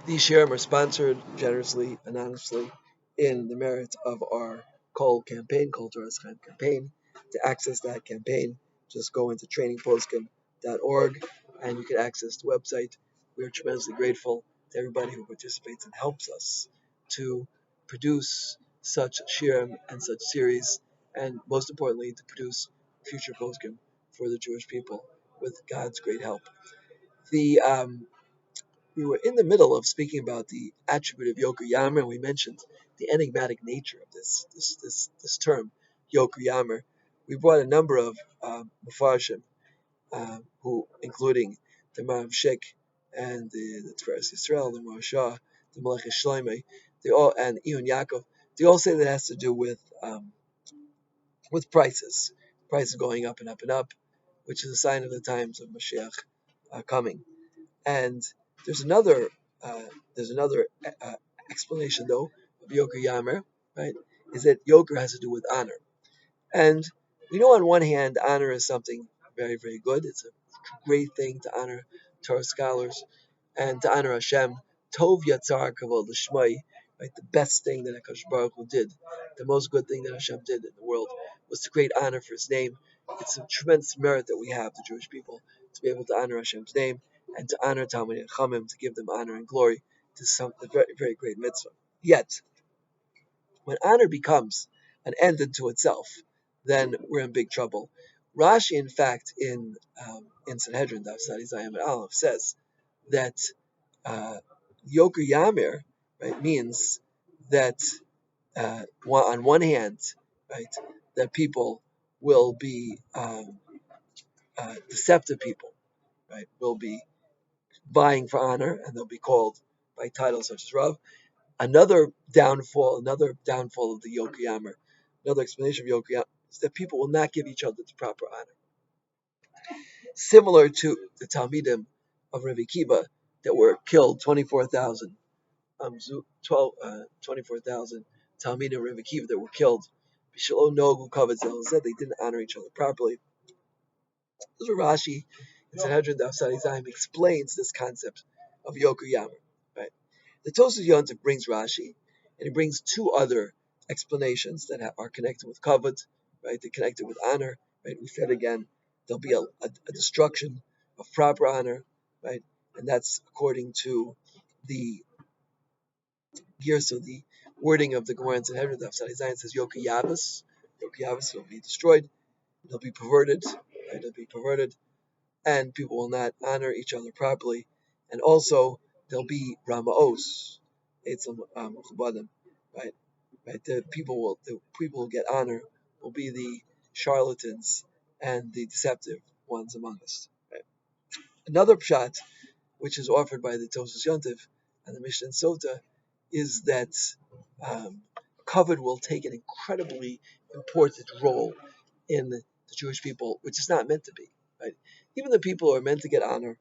These shiurim are sponsored generously, anonymously, in the merit of our Kol campaign, Kol Torah Chaim campaign. To access that campaign, just go into trainingposkim.org and you can access the website. We are tremendously grateful to everybody who participates and helps us to produce such shiurim and such series, and most importantly, to produce future poskim for the Jewish people with God's great help. The We were in the middle of speaking about the attribute of Yoker Yamer, and we mentioned the enigmatic nature of this term, Yoker Yamer. We brought a number of Mepharshim, who, including the Maram Shek and the Tiferes Yisrael, the Moshiach, the Melech Shloimeh, they all, and Ion Yaakov, they all say that it has to do with prices going up and up and up, which is a sign of the times of Moshiach coming. And there's another uh, there's another explanation though of Yoker Yamer, right? Is that Yoker has to do with honor, and we know on one hand honor is something very very good. It's a great thing to honor Torah scholars and to honor Hashem. Tov Yatzar Kavod L'Shmai, right? The best thing that Hakadosh Baruch Hu did, the most good thing that Hashem did in the world, was to create honor for His name. It's a tremendous merit that we have, the Jewish people, to be able to honor Hashem's name and to honor Talmidei Chachamim, to give them honor and glory to some a very very great mitzvah. Yet, when honor becomes an end unto itself, then we're in big trouble. Rashi, in fact, in Sanhedrin, Daf Sadi Zayim and Aleph, says that Yoker Yamer, right, means that on one hand, right, that people will be deceptive people, right, will be vying for honor, and they'll be called by titles such as Rav. Another downfall of the Yoker Yamer, another explanation of Yoker Yamer, is that people will not give each other the proper honor. Similar to the Talmidim of Rabbi Kiva that were killed, 24,000 24,000 Talmidim Rebbe Kiva that were killed. Said they didn't honor each other properly. This is Rashi in Sanhedrin Daf Sadi Zaim explains this concept of Yoker Yamer. Right? The Tosas Yontif brings Rashi, and he brings two other explanations that are connected with kavod, right? They're connected with honor, right? We said again, there'll be a destruction of proper honor, right? And that's according to the here, so the wording of the Gemara in Sanhedrin Daf Sadi Zayin says Yoker Yavas. Yoker Yavas will be destroyed. They'll be perverted. Right? They'll be perverted, and people will not honor each other properly. And also there'll be Ramaos. It's Chubadim, right? Right. The people will get honor will be the charlatans and the deceptive ones among us. Right? Another pshat, which is offered by the Tosas Yontif and the Mishnah Sota, is that kavod will take an incredibly important role in the Jewish people, which is not meant to be. Right? Even the people who are meant to get honor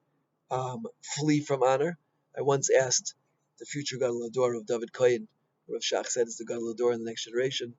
flee from honor. I once asked the future Gadol Hador of David Kohen, Rav Shach said is the Gadol Hador in the next generation,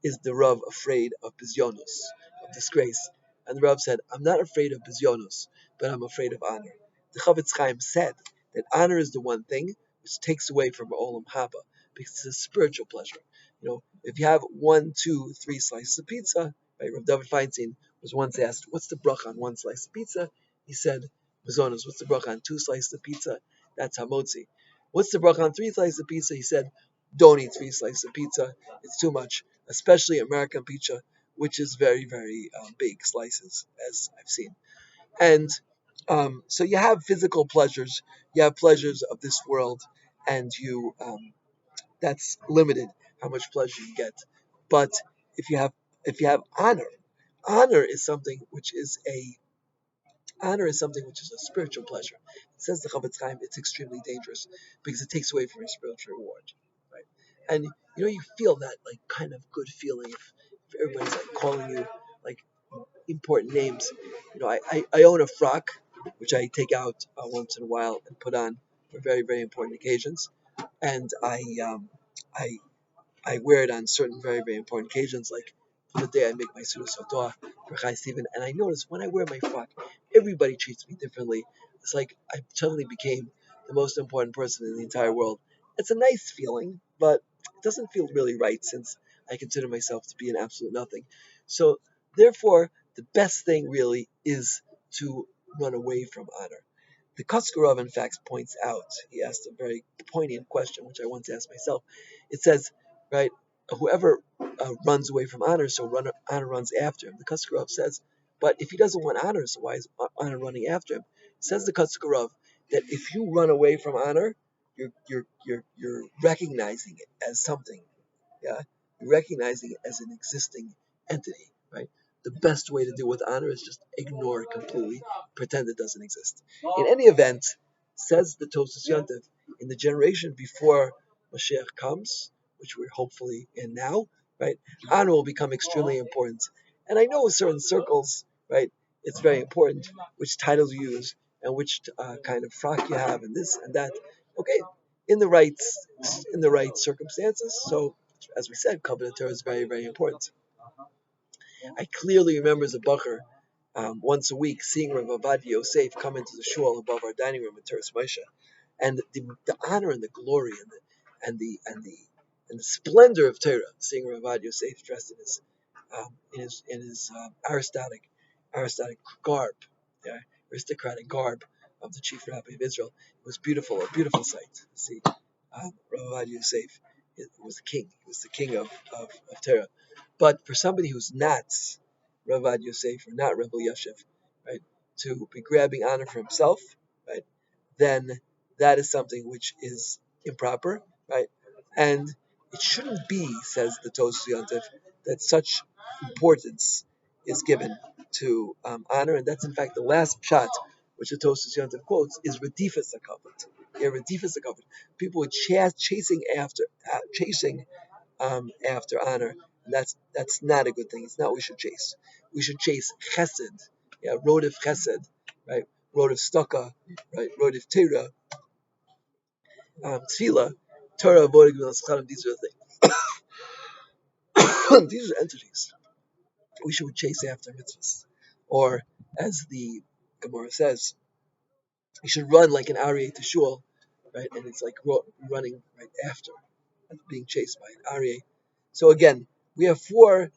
is the Rav afraid of bizyonos, of disgrace? And the Rav said, I'm not afraid of bizyonos, but I'm afraid of honor. The Chavetz Chaim said that honor is the one thing which takes away from Olam Haba, because it's a spiritual pleasure. You know, if you have 1, 2, 3 slices of pizza, right? Rav David Feinstein was once asked, "What's the bracha on one slice of pizza?" He said, "Mazonos." What's the bracha on 2 slices of pizza? That's hamotzi. What's the bracha on 3 slices of pizza? He said, "Don't eat 3 slices of pizza. It's too much, especially American pizza, which is very very big slices, as I've seen." And so you have physical pleasures, you have pleasures of this world, and you that's limited how much pleasure you get. But if you have honor, honor is something which is a spiritual pleasure. It says the Chavetz Chaim, it's extremely dangerous because it takes away from your spiritual reward, right? And you feel that like kind of good feeling if everybody's like calling you like important names. I own a frock which I take out once in a while and put on for very very important occasions, and I I wear it on certain very, very important occasions, like for the day I make my Suda Sotoa for Chai Stephen. And I notice when I wear my frock, everybody treats me differently. It's like I suddenly became the most important person in the entire world. It's a nice feeling, but it doesn't feel really right since I consider myself to be an absolute nothing. So, therefore, the best thing really is to run away from honor. The Kotskarov, in fact, points out, he asked a very poignant question, which I want to ask myself. It says, right, whoever runs away from honor, so honor runs after him. The Kotskarov says, but if he doesn't want honor, so why is honor running after him? Says the Kotskarov that if you run away from honor, you're recognizing it as something. Yeah, you're recognizing it as an existing entity, right? The best way to deal with honor is just ignore it completely, pretend it doesn't exist. In any event, says the Tosas Yontif, in the generation before Moshiach comes, which we're hopefully in now, right? Honor will become extremely important. And I know in certain circles, right, it's very important which titles you use and which kind of frock you have and this and that. Okay, in the right circumstances. So as we said, covenant Torah is very, very important. I clearly remember as a bacher, once a week, seeing Rav Avad Yosef come into the shul above our dining room in Teres Moshe, and the honor and the glory and the splendor of Torah, seeing Rav Avad Yosef dressed in his aristocratic garb, yeah, aristocratic garb of the chief rabbi of Israel. It was beautiful, a beautiful sight to see. Rav Avad Yosef was the king. He was the king of Torah. But for somebody who's not Rav Avad Yosef or not Rebbe Yosef, right, to be grabbing honor for himself, right, then that is something which is improper, right, and it shouldn't be, says the Tosfos Yontif, that such importance is given to honor, and that's in fact the last pshat which the Tosfos Yontif quotes is redifas hakavod. Yeah, redifas hakavod. People were chasing after honor. And that's not a good thing. It's not what we should chase. We should chase chesed, yeah, road of chesed, right? Road of staka, right? Road of Torah, tefillah, Torah, avodah, gemilas chanim. These are the things. These are entities we should chase after mitzvahs, or as the Gemara says, you should run like an aryeh to shul, right? And it's like running right after, being chased by an aryeh. So again, we have four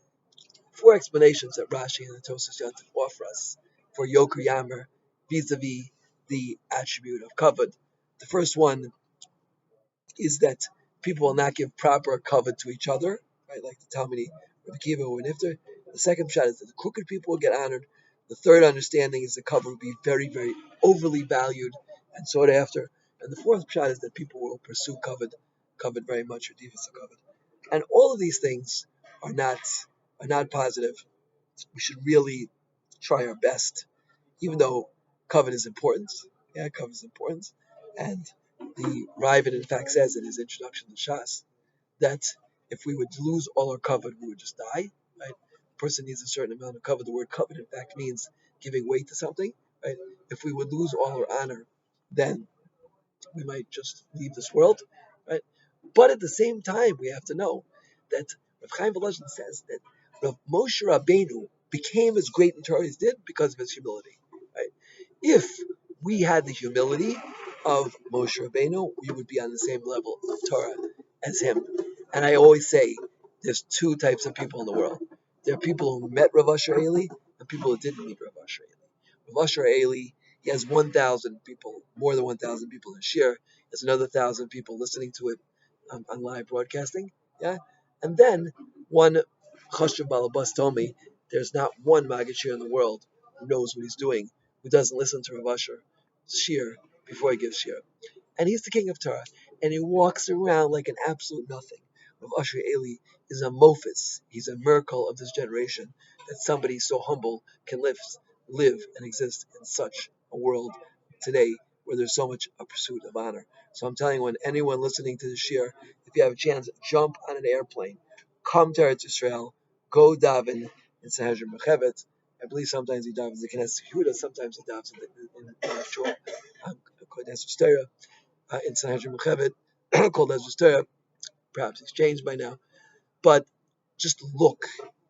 explanations that Rashi and the Tosas Yontif offer us for Yoker Yamer vis-a-vis the attribute of kavod. The first one is that people will not give proper kavod to each other, right? Like the Talmudi, Rabbi Kiva, or Nifter. The second shot is that the crooked people will get honored. The third understanding is the kavod will be very, very overly valued and sought after. And the fourth shot is that people will pursue kavod very much, or divas of kavod. And all of these things are not positive. We should really try our best, even though kavod is important. Yeah, kavod is important. And the Ravid, in fact, says in his introduction to Shas that if we would lose all our kavod, we would just die. Right? A person needs a certain amount of kavod. The word kavod, in fact, means giving weight to something. Right? If we would lose all our honor, then we might just leave this world. Right? But at the same time, we have to know that Rav Chaim Volozhin says that Rav Moshe Rabbeinu became as great in Torah as he did because of his humility. Right? If we had the humility of Moshe Rabbeinu, we would be on the same level of Torah as him. And I always say there's two types of people in the world. There are people who met Rav Asher Eli and people who didn't meet Rav Asher Eli. Rav Asher Eli, he has 1,000 people, more than 1,000 people in Shir. There's another 1,000 people listening to it on live broadcasting. Yeah, and then one Chashuv Balabas told me there's not one Maggid Shir in the world who knows what he's doing, who doesn't listen to Rav Asher Shir before he gives Shir. And he's the king of Torah, and he walks around like an absolute nothing. Rav Asher Eli is a mophis. He's a miracle of this generation that somebody so humble can live and exist in such a world today where there's so much a pursuit of honor. So I'm telling you, when anyone listening to the shir, if you have a chance, jump on an airplane, come to Eretz Yisrael, go daven in Sanhedrin Mechevet. I believe sometimes he davens in Knesset Yehuda, sometimes he davens in the shul called Ezra's Torah, in Sanhedrin Mechevet, called Ezra's Torah. Perhaps it's changed by now. But just look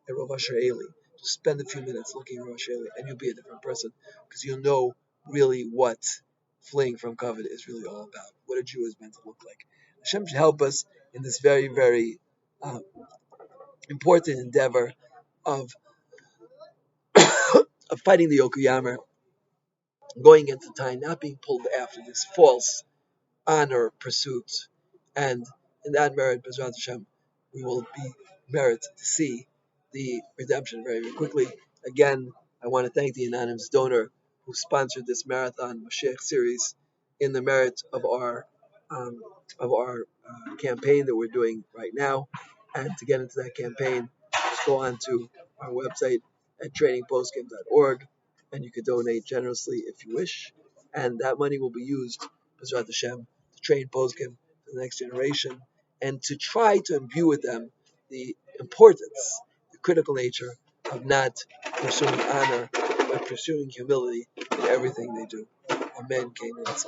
at Rav Asher Eli. Just spend a few minutes looking at Rav Asher Eli, and you'll be a different person because you'll know really what fleeing from covet is really all about, what a Jew is meant to look like. Hashem should help us in this very, very uh, important endeavor of of fighting the Yokoyamar, going into time, not being pulled after this false honor pursuit. And in that merit, Bezrat Hashem, we will be merit to see the redemption very, very quickly. Again, I want to thank the anonymous donor who sponsored this marathon Moshiach series in the merit um, of our campaign that we're doing right now. And to get into that campaign, just go on to our website at trainingpostgame.org, and you can donate generously if you wish. And that money will be used, Bezrat Hashem, to train poskim for the next generation, and to try to imbue with them the importance, the critical nature of not pursuing honor, but pursuing humility in everything they do. Amen. Cain, and